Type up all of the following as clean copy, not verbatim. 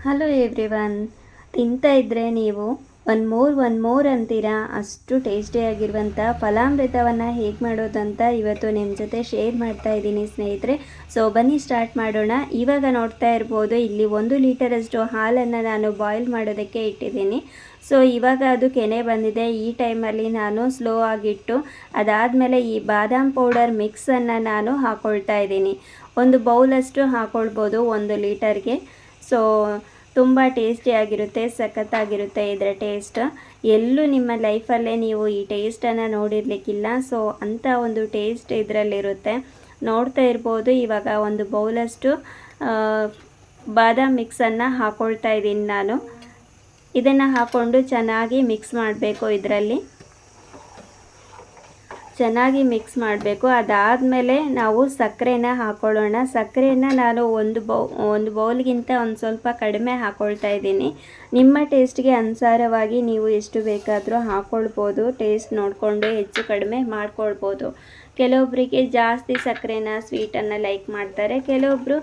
Hello everyone. ತಿಂತಾ ಇದ್ದರೆ ನೀವು ಒನ್ ಮೋರ್ ಅಂತೀರಾ, ಅಷ್ಟು ಟೇಸ್ಟಿಯಾಗಿರುವಂಥ ಫಲಾಮೃತವನ್ನು ಹೇಗೆ ಮಾಡೋದಂತ ಇವತ್ತು ನಿಮ್ಮ ಜೊತೆ ಶೇರ್ ಮಾಡ್ತಾ ಇದ್ದೀನಿ ಸ್ನೇಹಿತರೆ. ಸೊ ಬನ್ನಿ ಸ್ಟಾರ್ಟ್ ಮಾಡೋಣ. ಇವಾಗ ನೋಡ್ತಾ ಇರ್ಬೋದು, ಇಲ್ಲಿ 1 ಲೀಟರಷ್ಟು ಹಾಲನ್ನು ನಾನು ಬಾಯ್ಲ್ ಮಾಡೋದಕ್ಕೆ ಇಟ್ಟಿದ್ದೀನಿ. ಸೊ ಇವಾಗ ಅದು ಕೆನೆ ಬಂದಿದೆ. ಈ ಟೈಮಲ್ಲಿ ನಾನು ಸ್ಲೋ ಆಗಿಟ್ಟು ಅದಾದಮೇಲೆ ಈ ಬಾದಾಮ್ ಪೌಡರ್ ಮಿಕ್ಸನ್ನು ನಾನು ಹಾಕ್ಕೊಳ್ತಾ ಇದ್ದೀನಿ. ಒಂದು ಬೌಲಷ್ಟು ಹಾಕ್ಕೊಳ್ಬೋದು 1 ಲೀಟರ್ಗೆ. ಸೊ ತುಂಬ ಟೇಸ್ಟಿಯಾಗಿರುತ್ತೆ, ಸಖತ್ತಾಗಿರುತ್ತೆ ಇದರ ಟೇಸ್ಟ್. ಎಲ್ಲೂ ನಿಮ್ಮ ಲೈಫಲ್ಲೇ ನೀವು ಈ ಟೇಸ್ಟನ್ನು ನೋಡಿರಲಿಕ್ಕಿಲ್ಲ. ಸೊ ಅಂಥ ಒಂದು ಟೇಸ್ಟ್ ಇದರಲ್ಲಿರುತ್ತೆ. ನೋಡ್ತಾ ಇರ್ಬೋದು, ಇವಾಗ ಒಂದು ಬೌಲಷ್ಟು ಬಾದಾಮ್ ಮಿಕ್ಸನ್ನು ಹಾಕ್ಕೊಳ್ತಾ ಇದ್ದೀನಿ ನಾನು. ಇದನ್ನು ಹಾಕ್ಕೊಂಡು ಚೆನ್ನಾಗಿ ಮಿಕ್ಸ್ ಮಾಡಬೇಕು. ಇದರಲ್ಲಿ ಚೆನ್ನಾಗಿ ಮಿಕ್ಸ್ ಮಾಡಬೇಕು. ಅದಾದಮೇಲೆ ನಾವು ಸಕ್ಕರೆನ ಹಾಕ್ಕೊಳ್ಳೋಣ. ಸಕ್ಕರೆಯನ್ನು ನಾನು ಒಂದು ಬೌಲ್ಗಿಂತ ಒಂದು ಸ್ವಲ್ಪ ಕಡಿಮೆ ಹಾಕ್ಕೊಳ್ತಾ ಇದ್ದೀನಿ. ನಿಮ್ಮ ಟೇಸ್ಟ್ಗೆ ಅನುಸಾರವಾಗಿ ನೀವು ಎಷ್ಟು ಬೇಕಾದರೂ ಹಾಕ್ಕೊಳ್ಬೋದು. ಟೇಸ್ಟ್ ನೋಡಿಕೊಂಡು ಹೆಚ್ಚು ಕಡಿಮೆ ಮಾಡ್ಕೊಳ್ಬೋದು. ಕೆಲವೊಬ್ಬರಿಗೆ ಜಾಸ್ತಿ ಸಕ್ಕರೆನ ಸ್ವೀಟನ್ನು ಲೈಕ್ ಮಾಡ್ತಾರೆ, ಕೆಲವೊಬ್ಬರು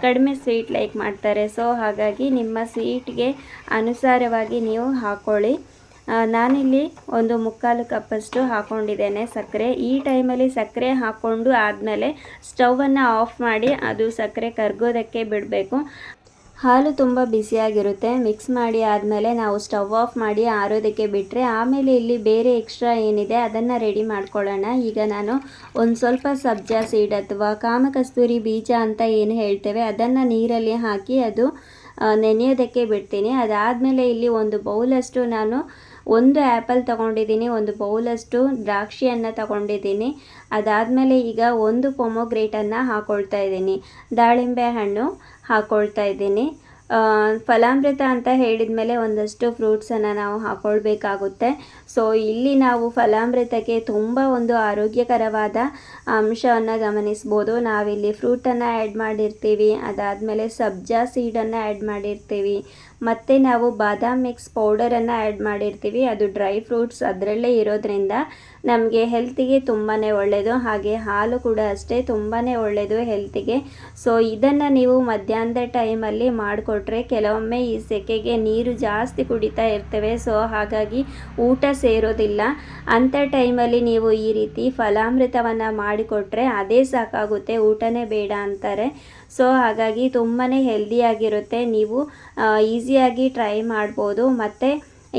ಕಡಿಮೆ ಸ್ವೀಟ್ ಲೈಕ್ ಮಾಡ್ತಾರೆ. ಸೊ ಹಾಗಾಗಿ ನಿಮ್ಮ ಸ್ವೀಟ್ಗೆ ಅನುಸಾರವಾಗಿ ನೀವು ಹಾಕ್ಕೊಳ್ಳಿ. ನಾನಿಲ್ಲಿ ಒಂದು 3/4 ಕಪ್ಪಷ್ಟು ಹಾಕ್ಕೊಂಡಿದ್ದೇನೆ ಸಕ್ಕರೆ. ಈ ಟೈಮಲ್ಲಿ ಸಕ್ಕರೆ ಹಾಕ್ಕೊಂಡು ಆದಮೇಲೆ ಸ್ಟವನ್ನು ಆಫ್ ಮಾಡಿ ಅದು ಸಕ್ಕರೆ ಕರಗೋದಕ್ಕೆ ಬಿಡಬೇಕು. ಹಾಲು ತುಂಬ ಬಿಸಿಯಾಗಿರುತ್ತೆ. ಮಿಕ್ಸ್ ಮಾಡಿ ಆದಮೇಲೆ ನಾವು ಸ್ಟವ್ ಆಫ್ ಮಾಡಿ ಆರೋದಕ್ಕೆ ಬಿಟ್ಟರೆ ಆಮೇಲೆ ಇಲ್ಲಿ ಬೇರೆ ಎಕ್ಸ್ಟ್ರಾ ಏನಿದೆ ಅದನ್ನು ರೆಡಿ ಮಾಡ್ಕೊಳ್ಳೋಣ. ಈಗ ನಾನು ಒಂದು ಸ್ವಲ್ಪ ಸಬ್ಜಾ ಸೀಡ್ ಅಥವಾ ಕಾಮಕಸ್ತೂರಿ ಬೀಜ ಅಂತ ಏನು ಹೇಳ್ತೇವೆ ಅದನ್ನು ನೀರಲ್ಲಿ ಹಾಕಿ ಅದು ನೆನೆಯೋದಕ್ಕೆ ಬಿಡ್ತೀನಿ. ಅದಾದಮೇಲೆ ಇಲ್ಲಿ ಒಂದು ಬೌಲಷ್ಟು ನಾನು ಒಂದು ಆ್ಯಪಲ್ ತೊಗೊಂಡಿದ್ದೀನಿ, ಒಂದು ಬೌಲಷ್ಟು ದ್ರಾಕ್ಷಿಯನ್ನು ತೊಗೊಂಡಿದ್ದೀನಿ. ಅದಾದಮೇಲೆ ಈಗ ಒಂದು ಪೊಮೊಗ್ರೇಟನ್ನು ಹಾಕ್ಕೊಳ್ತಾ ಇದ್ದೀನಿ, ದಾಳಿಂಬೆ ಹಣ್ಣು ಹಾಕ್ಕೊಳ್ತಾ ಇದ್ದೀನಿ. ಫಲಾಮೃತ ಅಂತ ಹೇಳಿದ ಮೇಲೆ ಒಂದಷ್ಟು ಫ್ರೂಟ್ಸನ್ನು ನಾವು ಹಾಕ್ಕೊಳ್ಬೇಕಾಗುತ್ತೆ. ಸೊ ಇಲ್ಲಿ ನಾವು ಫಲಾಮೃತಕ್ಕೆ ತುಂಬ ಒಂದು ಆರೋಗ್ಯಕರವಾದ ಅಂಶವನ್ನು ಗಮನಿಸ್ಬೋದು. ನಾವಿಲ್ಲಿ ಫ್ರೂಟನ್ನು ಆ್ಯಡ್ ಮಾಡಿರ್ತೀವಿ, ಅದಾದಮೇಲೆ ಸಬ್ಜಾ ಸೀಡನ್ನು ಆ್ಯಡ್ ಮಾಡಿರ್ತೀವಿ, ಮತ್ತು ನಾವು ಬಾದಾಮ್ ಮಿಕ್ಸ್ ಪೌಡರನ್ನು ಆ್ಯಡ್ ಮಾಡಿರ್ತೀವಿ. ಅದು ಡ್ರೈ ಫ್ರೂಟ್ಸ್ ಅದರಲ್ಲೇ ಇರೋದ್ರಿಂದ ನಮಗೆ ಹೆಲ್ತಿಗೆ ತುಂಬಾ ಒಳ್ಳೆಯದು. ಹಾಗೆ ಹಾಲು ಕೂಡ ಅಷ್ಟೇ ತುಂಬಾ ಒಳ್ಳೆಯದು ಹೆಲ್ತಿಗೆ. ಸೊ ಇದನ್ನು ನೀವು ಮಧ್ಯಾಹ್ನದ ಟೈಮಲ್ಲಿ ಮಾಡಿಕೊಟ್ರೆ, ಕೆಲವೊಮ್ಮೆ ಈ ಸೆಕೆಗೆ ನೀರು ಜಾಸ್ತಿ ಕುಡಿತಾ ಇರ್ತೇವೆ, ಸೊ ಹಾಗಾಗಿ ಊಟ ಸೇರೋದಿಲ್ಲ. ಅಂಥ ಟೈಮಲ್ಲಿ ನೀವು ಈ ರೀತಿ ಫಲಾಮೃತವನ್ನು ಮಾಡಿಕೊಟ್ರೆ ಅದೇ ಸಾಕಾಗುತ್ತೆ, ಊಟನೇ ಬೇಡ ಅಂತಾರೆ. ಸೊ ಹಾಗಾಗಿ ತುಂಬಾ ಹೆಲ್ದಿಯಾಗಿರುತ್ತೆ. ನೀವು ಈಸಿಯಾಗಿ ಟ್ರೈ ಮಾಡ್ಬೋದು. ಮತ್ತು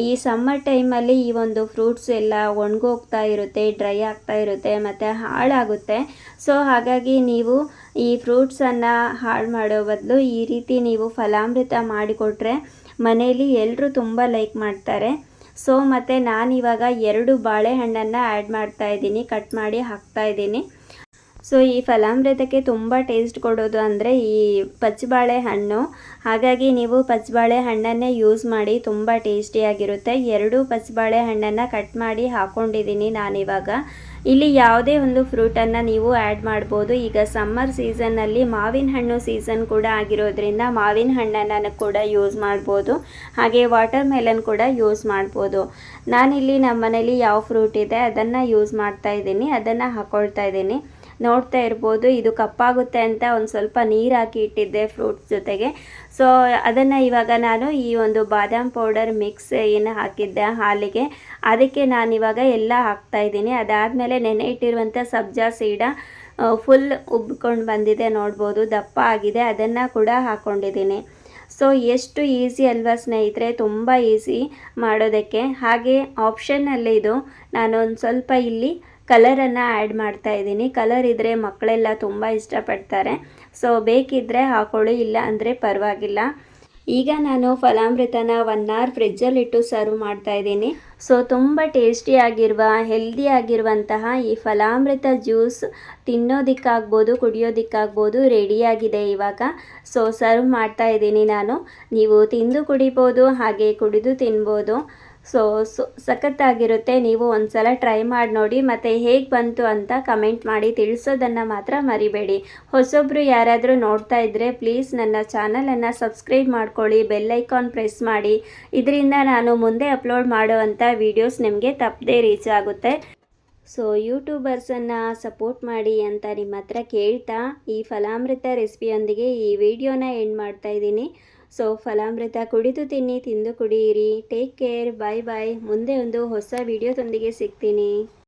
ಈ ಸಮ್ಮರ್ ಟೈಮಲ್ಲಿ ಈ ಒಂದು ಫ್ರೂಟ್ಸ್ ಎಲ್ಲ ಒಣಗೋಗ್ತಾ ಇರುತ್ತೆ, ಡ್ರೈ ಆಗ್ತಾ ಇರುತ್ತೆ ಮತ್ತು ಹಾಳಾಗುತ್ತೆ. ಸೊ ಹಾಗಾಗಿ ನೀವು ಈ ಫ್ರೂಟ್ಸನ್ನು ಹಾಳು ಮಾಡೋ ಬದಲು ಈ ರೀತಿ ನೀವು ಫಲಾಮೃತ ಮಾಡಿಕೊಟ್ರೆ ಮನೆಯಲ್ಲಿ ಎಲ್ಲರೂ ತುಂಬ ಲೈಕ್ ಮಾಡ್ತಾರೆ. ಸೊ ಮತ್ತು ನಾನಿವಾಗ 2 ಬಾಳೆಹಣ್ಣನ್ನು ಆ್ಯಡ್ ಮಾಡ್ತಾಯಿದ್ದೀನಿ, ಕಟ್ ಮಾಡಿ ಹಾಕ್ತಾಯಿದ್ದೀನಿ. ಸೊ ಈ ಫಲಾಮೃತಕ್ಕೆ ತುಂಬ ಟೇಸ್ಟ್ ಕೊಡೋದು ಅಂದರೆ ಈ ಪಚ್ಚಬಾಳೆ ಹಣ್ಣು. ಹಾಗಾಗಿ ನೀವು ಪಚ್ಚಬಾಳೆ ಹಣ್ಣನ್ನೇ ಯೂಸ್ ಮಾಡಿ, ತುಂಬ ಟೇಸ್ಟಿಯಾಗಿರುತ್ತೆ. 2 ಪಚ್ಚಬಾಳೆ ಹಣ್ಣನ್ನು ಕಟ್ ಮಾಡಿ ಹಾಕ್ಕೊಂಡಿದ್ದೀನಿ ನಾನಿವಾಗ. ಇಲ್ಲಿ ಯಾವುದೇ ಒಂದು ಫ್ರೂಟನ್ನು ನೀವು ಆ್ಯಡ್ ಮಾಡ್ಬೋದು. ಈಗ ಸಮ್ಮರ್ ಸೀಸನ್ನಲ್ಲಿ ಮಾವಿನ ಹಣ್ಣು ಸೀಸನ್ ಕೂಡ ಆಗಿರೋದ್ರಿಂದ ಮಾವಿನ ಹಣ್ಣನ್ನು ಕೂಡ ಯೂಸ್ ಮಾಡ್ಬೋದು. ಹಾಗೆ ವಾಟರ್ ಮೆಲನ್ ಕೂಡ ಯೂಸ್ ಮಾಡ್ಬೋದು. ನಾನಿಲ್ಲಿ ನಮ್ಮ ಮನೇಲಿ ಯಾವ ಫ್ರೂಟ್ ಇದೆ ಅದನ್ನು ಯೂಸ್ ಮಾಡ್ತಾಯಿದ್ದೀನಿ, ಅದನ್ನು ಹಾಕ್ಕೊಳ್ತಾ ಇದ್ದೀನಿ. ನೋಡ್ತಾ ಇರ್ಬೋದು, ಇದು ಕಪ್ಪಾಗುತ್ತೆ ಅಂತ ಒಂದು ಸ್ವಲ್ಪ ನೀರು ಹಾಕಿ ಇಟ್ಟಿದ್ದೆ ಫ್ರೂಟ್ಸ್ ಜೊತೆಗೆ. ಸೊ ಅದನ್ನು ಇವಾಗ ನಾನು ಈ ಒಂದು ಬಾದಾಮ್ ಪೌಡರ್ ಮಿಕ್ಸ್ ಏನು ಹಾಕಿದ್ದೆ ಹಾಲಿಗೆ, ಅದಕ್ಕೆ ನಾನಿವಾಗ ಎಲ್ಲ ಹಾಕ್ತಾಯಿದ್ದೀನಿ. ಅದಾದಮೇಲೆ ನೆನೆ ಇಟ್ಟಿರುವಂಥ ಸಬ್ಜಾ ಸೀಡ ಫುಲ್ ಉಬ್ಕೊಂಡು ಬಂದಿದೆ, ನೋಡ್ಬೋದು ದಪ್ಪ ಆಗಿದೆ, ಅದನ್ನು ಕೂಡ ಹಾಕ್ಕೊಂಡಿದ್ದೀನಿ. ಸೊ ಎಷ್ಟು ಈಸಿ ಅಲ್ವಾ ಸ್ನೇಹಿತರೆ, ತುಂಬ ಈಸಿ ಮಾಡೋದಕ್ಕೆ. ಹಾಗೆ ಆಪ್ಷನ್ನಲ್ಲೇ ಇದು, ನಾನೊಂದು ಸ್ವಲ್ಪ ಇಲ್ಲಿ ಕಲರನ್ನು ಆ್ಯಡ್ ಮಾಡ್ತಾ ಇದ್ದೀನಿ. ಕಲರ್ ಇದ್ದರೆ ಮಕ್ಕಳೆಲ್ಲ ತುಂಬ ಇಷ್ಟಪಡ್ತಾರೆ. ಸೊ ಬೇಕಿದ್ದರೆ ಹಾಕೊಳ್ಳಿ, ಇಲ್ಲ ಅಂದರೆ ಪರವಾಗಿಲ್ಲ. ಈಗ ನಾನು ಫಲಾಮೃತನ 1 hour ಫ್ರಿಜ್ಜಲ್ಲಿಟ್ಟು ಸರ್ವ್ ಮಾಡ್ತಾ ಇದ್ದೀನಿ. ಸೊ ತುಂಬ ಟೇಸ್ಟಿಯಾಗಿರುವ ಹೆಲ್ದಿಯಾಗಿರುವಂತಹ ಈ ಫಲಾಮೃತ ಜ್ಯೂಸ್ ತಿನ್ನೋದಕ್ಕಾಗ್ಬೋದು, ಕುಡಿಯೋದಕ್ಕಾಗ್ಬೋದು ರೆಡಿಯಾಗಿದೆ ಇವಾಗ. ಸೊ ಸರ್ವ್ ಮಾಡ್ತಾ ಇದ್ದೀನಿ ನಾನು. ನೀವು ತಿಂದು ಕುಡಿಬೋದು, ಹಾಗೆ ಕುಡಿದು ತಿನ್ಬೋದು. ಸೊ ಸಖತ್ತಾಗಿರುತ್ತೆ. ನೀವು ಒಂದು ಸಲ ಟ್ರೈ ಮಾಡಿ ನೋಡಿ, ಮತ್ತು ಹೇಗೆ ಬಂತು ಅಂತ ಕಮೆಂಟ್ ಮಾಡಿ ತಿಳಿಸೋದನ್ನು ಮಾತ್ರ ಮರಿಬೇಡಿ. ಹೊಸೊಬ್ಬರು ಯಾರಾದರೂ ನೋಡ್ತಾ ಇದ್ದರೆ ಪ್ಲೀಸ್ ನನ್ನ ಚಾನಲನ್ನು ಸಬ್ಸ್ಕ್ರೈಬ್ ಮಾಡ್ಕೊಳ್ಳಿ, ಬೆಲ್ ಐಕಾನ್ ಪ್ರೆಸ್ ಮಾಡಿ. ಇದರಿಂದ ನಾನು ಮುಂದೆ ಅಪ್ಲೋಡ್ ಮಾಡುವಂಥ ವೀಡಿಯೋಸ್ ನಿಮಗೆ ತಪ್ಪದೇ ರೀಚ್ ಆಗುತ್ತೆ. ಸೊ ಯೂಟ್ಯೂಬರ್ಸನ್ನು ಸಪೋರ್ಟ್ ಮಾಡಿ ಅಂತ ನಿಮ್ಮ ಹತ್ರ ಕೇಳ್ತಾ ಈ ಫಲಾಮೃತ ರೆಸಿಪಿಯೊಂದಿಗೆ ಈ ವಿಡಿಯೋನ ಎಂಡ್ ಮಾಡ್ತಾ ಇದ್ದೀನಿ. ಸೊ ಫಲಾಮೃತ ಕುಡಿದು ತಿನ್ನಿ, ತಿಂದು ಕುಡಿಯಿರಿ. ಟೇಕ್ ಕೇರ್, ಬಾಯ್ ಬಾಯ್. ಮುಂದೆ ಒಂದು ಹೊಸ ವಿಡಿಯೋದೊಂದಿಗೆ ಸಿಗ್ತೀನಿ.